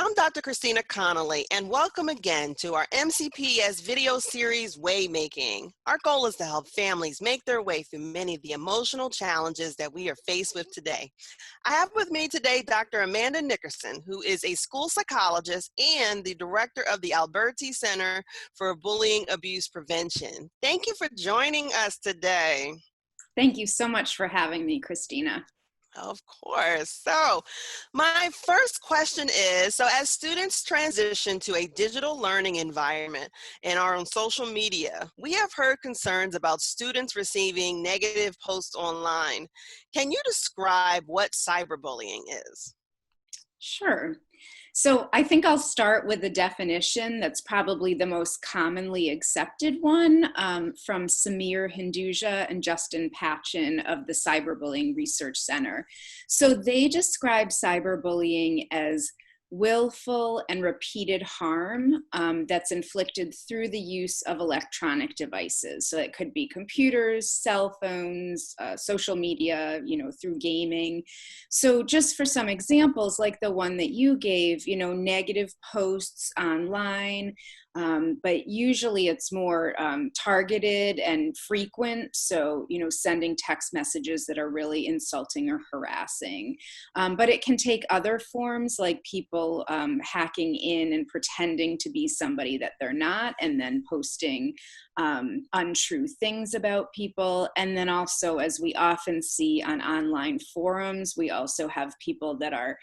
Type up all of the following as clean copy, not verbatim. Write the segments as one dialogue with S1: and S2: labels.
S1: I'm Dr. Christina Conolly, and welcome again to our MCPS video series, Waymaking. Our goal is to help families make their way through many of the emotional challenges that we are faced with today. I have with me today Dr. Amanda Nickerson, who is a school psychologist and the director of the Alberti Center for Bullying Abuse Prevention. Thank you for joining us today.
S2: Thank you so much for having me, Christina.
S1: Of course. So my first question is, so as students transition to a digital learning environment and are on social media, we have heard concerns about students receiving negative posts online. Can you describe what cyberbullying is?
S2: Sure. So I think I'll start with the definition that's probably the most commonly accepted one from Samir Hinduja and Justin Patchen of the Cyberbullying Research Center. So they describe cyberbullying as willful and repeated harm that's inflicted through the use of electronic devices. So it could be computers, cell phones, social media, through gaming. So just for some examples, like the one that you gave, negative posts online, but usually it's more targeted and frequent. So, sending text messages that are really insulting or harassing. But it can take other forms, like people hacking in and pretending to be somebody that they're not, and then posting untrue things about people. And then also, as we often see on online forums, we also have people that are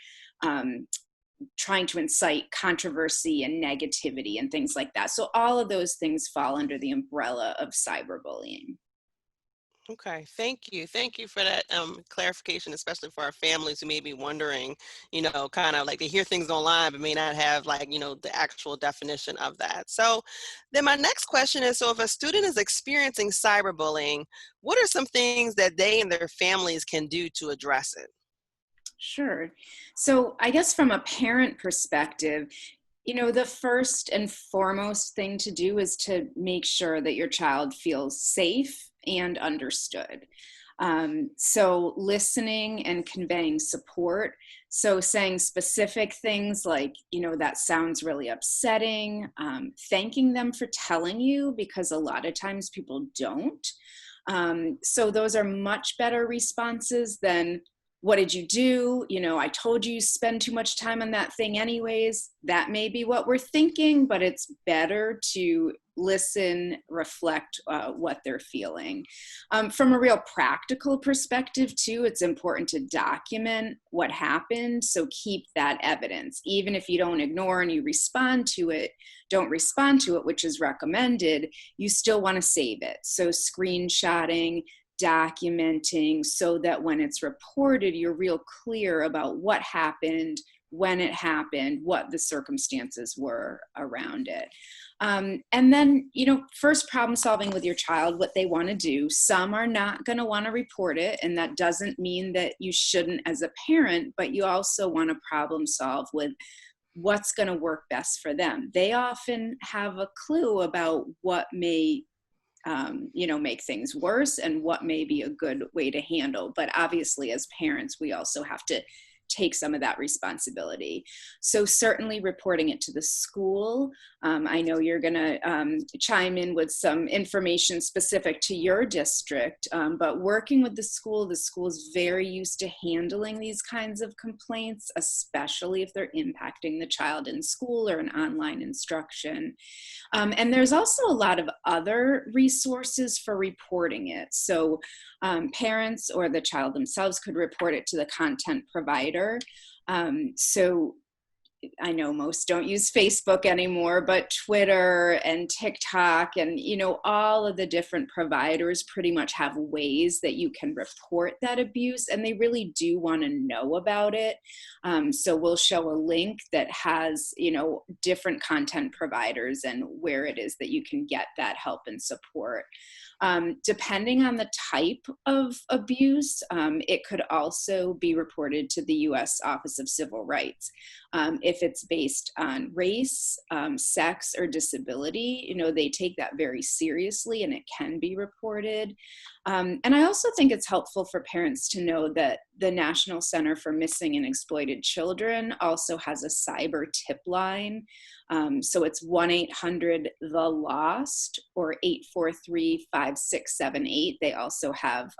S2: trying to incite controversy and negativity and things like that. So all of those things fall under the umbrella of cyberbullying.
S1: Okay, thank you. Thank you for that clarification, especially for our families who may be wondering, kind of like they hear things online, but may not have the actual definition of that. So then my next question is, so if a student is experiencing cyberbullying, what are some things that they and their families can do to address it?
S2: Sure. So I guess from a parent perspective, the first and foremost thing to do is to make sure that your child feels safe and understood. So listening and conveying support. So saying specific things like, that sounds really upsetting, thanking them for telling you, because a lot of times people don't. So those are much better responses than, what did you do? I told you spend too much time on that thing anyways. That may be what we're thinking, but it's better to listen, reflect what they're feeling. From a real practical perspective too, it's important to document what happened. So keep that evidence. Even if you don't ignore and you don't respond to it, which is recommended, you still want to save it. So screenshotting, documenting, so that when it's reported, you're real clear about what happened, when it happened, what the circumstances were around it. And then, first problem solving with your child, what they want to do. Some are not going to want to report it, and that doesn't mean that you shouldn't as a parent, but you also want to problem solve with what's going to work best for them. They often have a clue about what may make things worse and what may be a good way to handle. But obviously, as parents, we also have to take some of that responsibility. So certainly reporting it to the school. I know you're going to chime in with some information specific to your district, but working with the school is very used to handling these kinds of complaints, especially if they're impacting the child in school or in online instruction. And there's also a lot of other resources for reporting it. So parents or the child themselves could report it to the content provider. So I know most don't use Facebook anymore, but Twitter and TikTok and, all of the different providers pretty much have ways that you can report that abuse, and they really do want to know about it. So we'll show a link that has, different content providers and where it is that you can get that help and support. Depending on the type of abuse, it could also be reported to the U.S. Office of Civil Rights. If it's based on race, sex, or disability, they take that very seriously and it can be reported. And I also think it's helpful for parents to know that the National Center for Missing and Exploited Children also has a cyber tip line. So it's 1-800-THE-LOST or 843-5678. They also have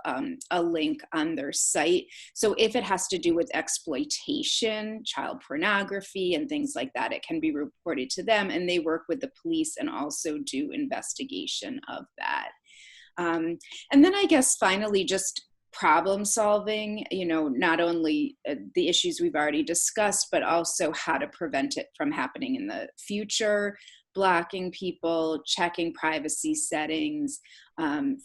S2: a link on their site. So if it has to do with exploitation, child pornography, and things like that, it can be reported to them, and they work with the police and also do investigation of that. And then I guess finally, just problem solving, not only the issues we've already discussed, but also how to prevent it from happening in the future, blocking people, checking privacy settings,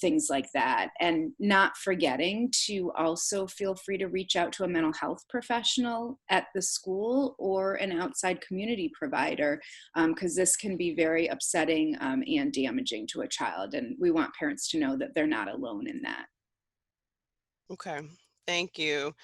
S2: things like that. And not forgetting to also feel free to reach out to a mental health professional at the school or an outside community provider, because this can be very upsetting and damaging to a child. And we want parents to know that they're not alone in that.
S1: Okay, thank you.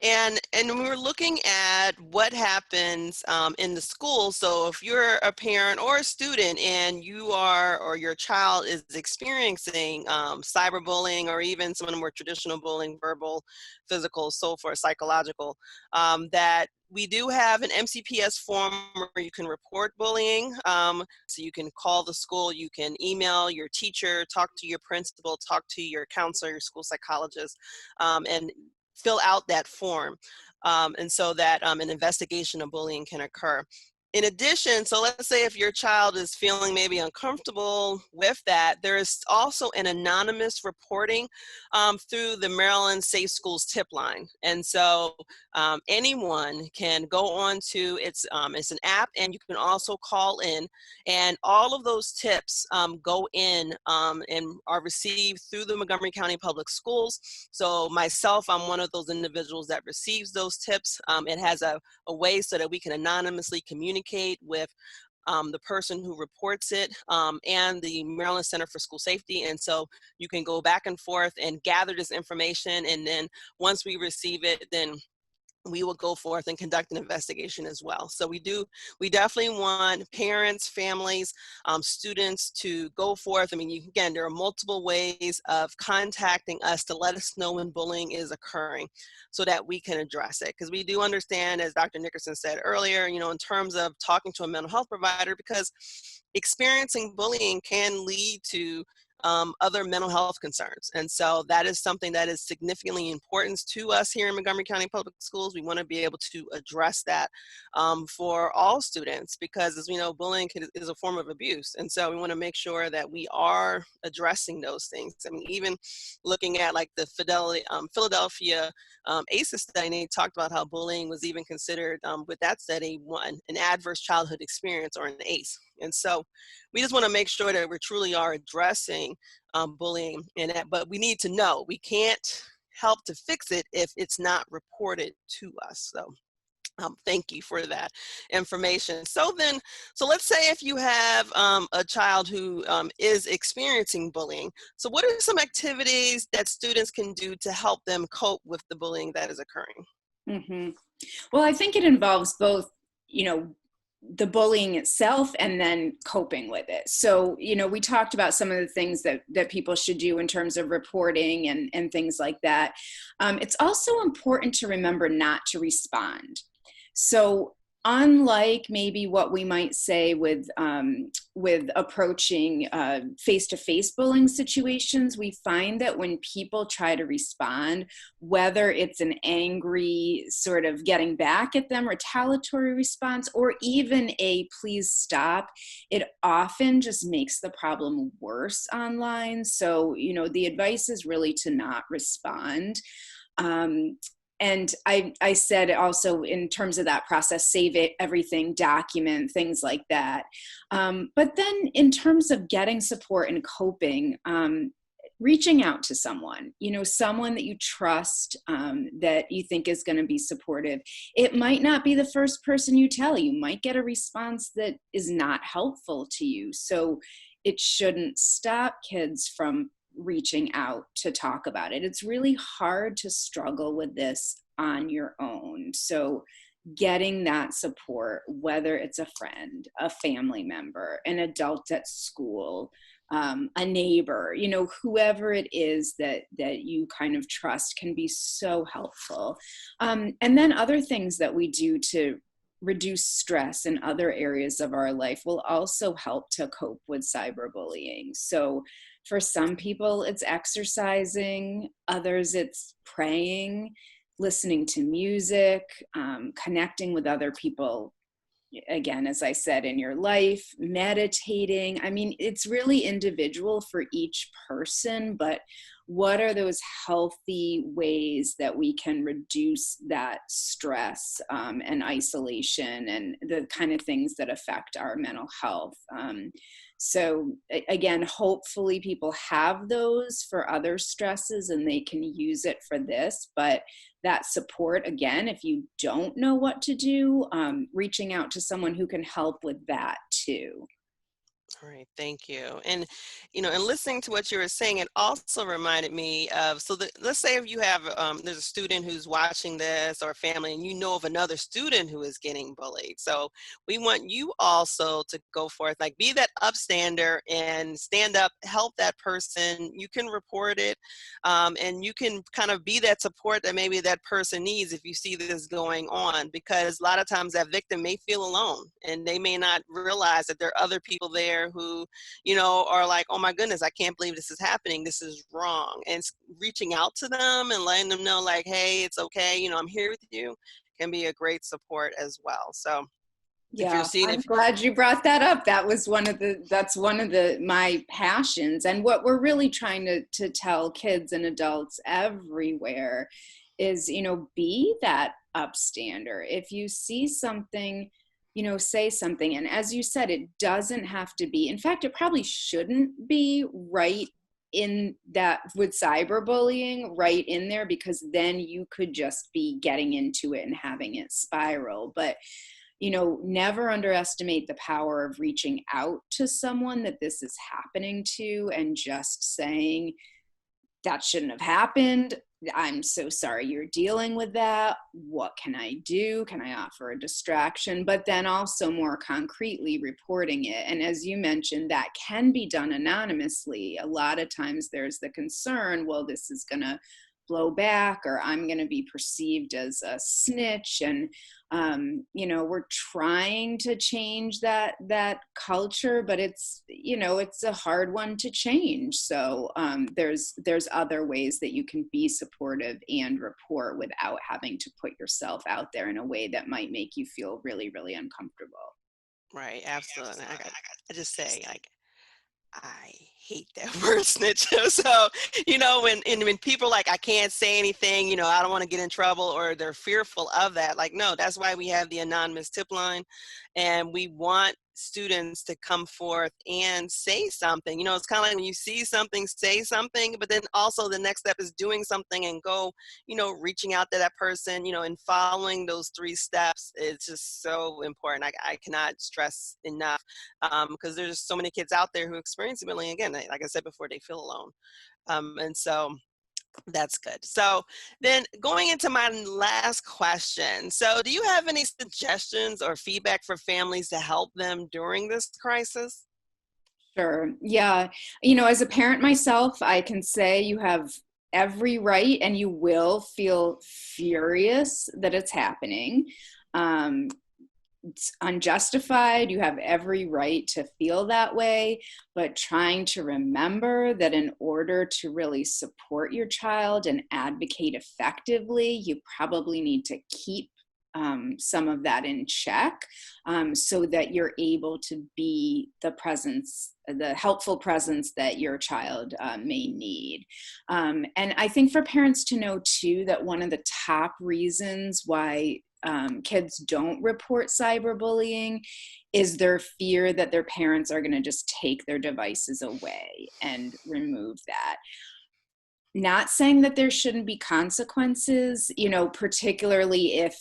S1: And we were looking at what happens in the school. So if you're a parent or a student and you are, or your child is experiencing cyberbullying, or even some of the more traditional bullying, verbal, physical, so forth, psychological, that we do have an MCPS form where you can report bullying. So you can call the school, you can email your teacher, talk to your principal, talk to your counselor, your school psychologist, and fill out that form. And so that an investigation of bullying can occur. In addition, so let's say if your child is feeling maybe uncomfortable with that, there is also an anonymous reporting through the Maryland Safe Schools tip line. And so anyone can go on to, it's an app, and you can also call in, and all of those tips go in and are received through the Montgomery County Public Schools. So myself, I'm one of those individuals that receives those tips. It has a way so that we can anonymously communicate with the person who reports it and the Maryland Center for School Safety. And so you can go back and forth and gather this information. And then once we receive it, then we will go forth and conduct an investigation as well. So we definitely want parents, families, students to go forth. I mean, again, there are multiple ways of contacting us to let us know when bullying is occurring so that we can address it. Because we do understand, as Dr. Nickerson said earlier, in terms of talking to a mental health provider, because experiencing bullying can lead to other mental health concerns. And so that is something that is significantly important to us here in Montgomery County Public Schools. We want to be able to address that for all students, because as we know, bullying is a form of abuse. And so we want to make sure that we are addressing those things. I mean, even looking at like the Philadelphia ACEs study, they talked about how bullying was even considered with that study an adverse childhood experience, or an ACE. And so we just want to make sure that we truly are addressing bullying, but we need to know we can't help to fix it if it's not reported to us. So thank you for that information. So let's say if you have a child who is experiencing bullying, so what are some activities that students can do to help them cope with the bullying that is occurring?
S2: Mm-hmm. Well, I think it involves both, the bullying itself and then coping with it. So, we talked about some of the things that people should do in terms of reporting and things like that. It's also important to remember not to respond. So unlike maybe what we might say with approaching face-to-face bullying situations, we find that when people try to respond, whether it's an angry sort of getting back at them retaliatory response, or even a please stop, it often just makes the problem worse online. So, the advice is really to not respond. And I said also, in terms of that process, save it, everything, document, things like that. But then in terms of getting support and coping, reaching out to someone, someone that you trust, that you think is going to be supportive. It might not be the first person you tell. You might get a response that is not helpful to you. So it shouldn't stop kids from reaching out to talk about it. It's really hard to struggle with this on your own. So getting that support, whether it's a friend, a family member, an adult at school, a neighbor, whoever it is that you kind of trust can be so helpful. And then other things that we do to reduce stress in other areas of our life will also help to cope with cyberbullying. So for some people, it's exercising, others it's praying, listening to music, connecting with other people, again, as I said, in your life, meditating. I mean, it's really individual for each person, but what are those healthy ways that we can reduce that stress and isolation and the kind of things that affect our mental health? So again, hopefully people have those for other stresses and they can use it for this, but that support, again, if you don't know what to do, reaching out to someone who can help with that too.
S1: All right, thank you. And, and listening to what you were saying, it also reminded me of, let's say if you have, there's a student who's watching this or a family and you know of another student who is getting bullied. So we want you also to go forth, like be that upstander and stand up, help that person. You can report it and you can kind of be that support that maybe that person needs if you see this going on, because a lot of times that victim may feel alone and they may not realize that there are other people there who, are like, oh my goodness, I can't believe this is happening. This is wrong. And reaching out to them and letting them know like, hey, it's okay. I'm here with you can be a great support as well. So
S2: yeah, I'm glad you brought that up. That's one of my passions. And what we're really trying to tell kids and adults everywhere is, be that upstander. If you see something, say something. And as you said, it doesn't have to be, in fact, it probably shouldn't be right in that with cyberbullying right in there, because then you could just be getting into it and having it spiral. But, never underestimate the power of reaching out to someone that this is happening to and just saying, that shouldn't have happened. I'm so sorry you're dealing with that. What can I do? Can I offer a distraction? But then also more concretely reporting it. And as you mentioned, that can be done anonymously. A lot of times there's the concern, well, this is going to blow back, or I'm going to be perceived as a snitch. And, we're trying to change that culture, but it's a hard one to change. So there's other ways that you can be supportive and report without having to put yourself out there in a way that might make you feel really, really uncomfortable.
S1: Right, absolutely. I just say, like, I hate that word snitch. So, when people like, I can't say anything, I don't want to get in trouble, or they're fearful of that. Like, no, that's why we have the anonymous tip line. And we want students to come forth and say something. It's kind of like when you see something, say something, but then also the next step is doing something and go, reaching out to that person, and following those 3 steps. It's just so important. I cannot stress enough because there's just so many kids out there who experience bullying. Again, like I said before, they feel alone. And so that's good. So then going into my last question. So do you have any suggestions or feedback for families to help them during this crisis?
S2: Sure. Yeah. As a parent myself, I can say you have every right and you will feel furious that it's happening. It's unjustified. You have every right to feel that way, but trying to remember that in order to really support your child and advocate effectively, you probably need to keep some of that in check so that you're able to be the helpful presence that your child may need. And I think for parents to know too, that one of the top reasons why kids don't report cyberbullying is their fear that their parents are going to just take their devices away and remove that. Not saying that there shouldn't be consequences, particularly if,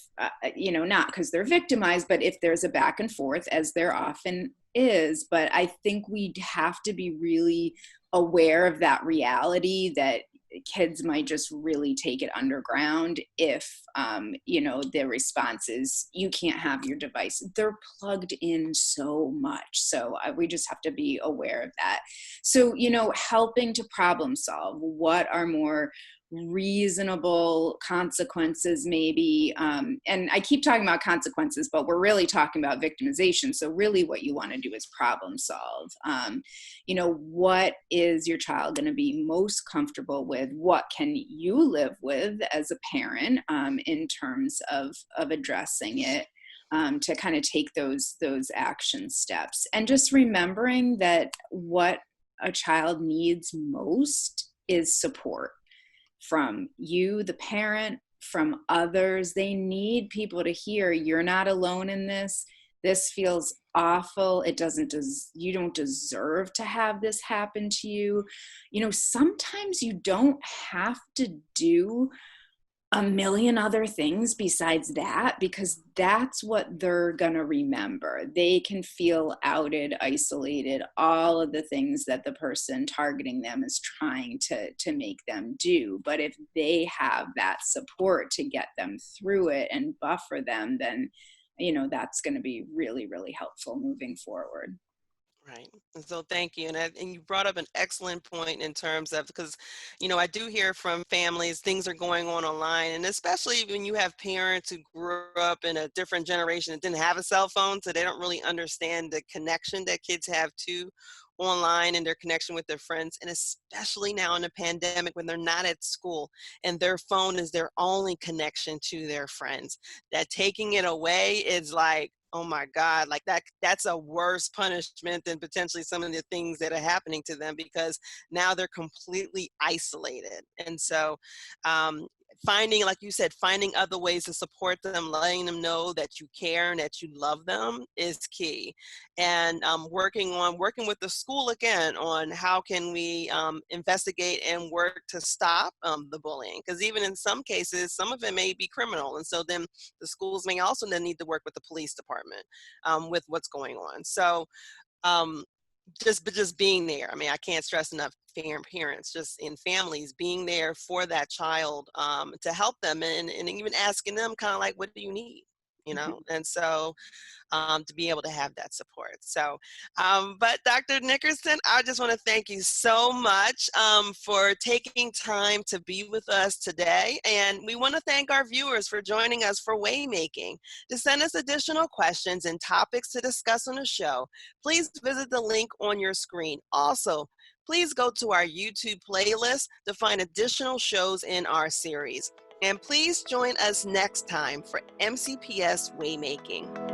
S2: not because they're victimized, but if there's a back and forth, as there often is. But I think we'd have to be really aware of that reality that kids might just really take it underground if, the response is, you can't have your device. They're plugged in so much. So we just have to be aware of that. So, helping to problem solve, what are more reasonable consequences maybe, and I keep talking about consequences, but we're really talking about victimization. So really what you want to do is problem solve. What is your child going to be most comfortable with? What can you live with as a parent, in terms of addressing it, to kind of take those action steps, and just remembering that what a child needs most is support from you, the parent, from others. They need people to hear, you're not alone in this. This feels awful. You don't deserve to have this happen to you. Sometimes you don't have to do a million other things besides that, because that's what they're gonna remember. They can feel outed, isolated, all of the things that the person targeting them is trying to make them do. But if they have that support to get them through it and buffer them, then that's going to be really, really helpful moving forward.
S1: Right. And so thank you. And you brought up an excellent point in terms of, because, I do hear from families, things are going on online. And especially when you have parents who grew up in a different generation that didn't have a cell phone, so they don't really understand the connection that kids have to online and their connection with their friends. And especially now in the pandemic when they're not at school and their phone is their only connection to their friends, that taking it away is like, oh my God, like that's a worse punishment than potentially some of the things that are happening to them, because now they're completely isolated. And so finding, like you said, finding other ways to support them, letting them know that you care and that you love them is key. And working with the school again on how can we investigate and work to stop the bullying, because even in some cases, some of it may be criminal. And so then the schools may also then need to work with the police department with what's going on. So just being there. I mean, I can't stress enough, parents just in families being there for that child to help them, and even asking them kind of like, what do you need? And so to be able to have that support. So, but Dr. Nickerson, I just want to thank you so much for taking time to be with us today. And we want to thank our viewers for joining us for Waymaking. To send us additional questions and topics to discuss on the show, please visit the link on your screen. Also, please go to our YouTube playlist to find additional shows in our series. And please join us next time for MCPS Waymaking.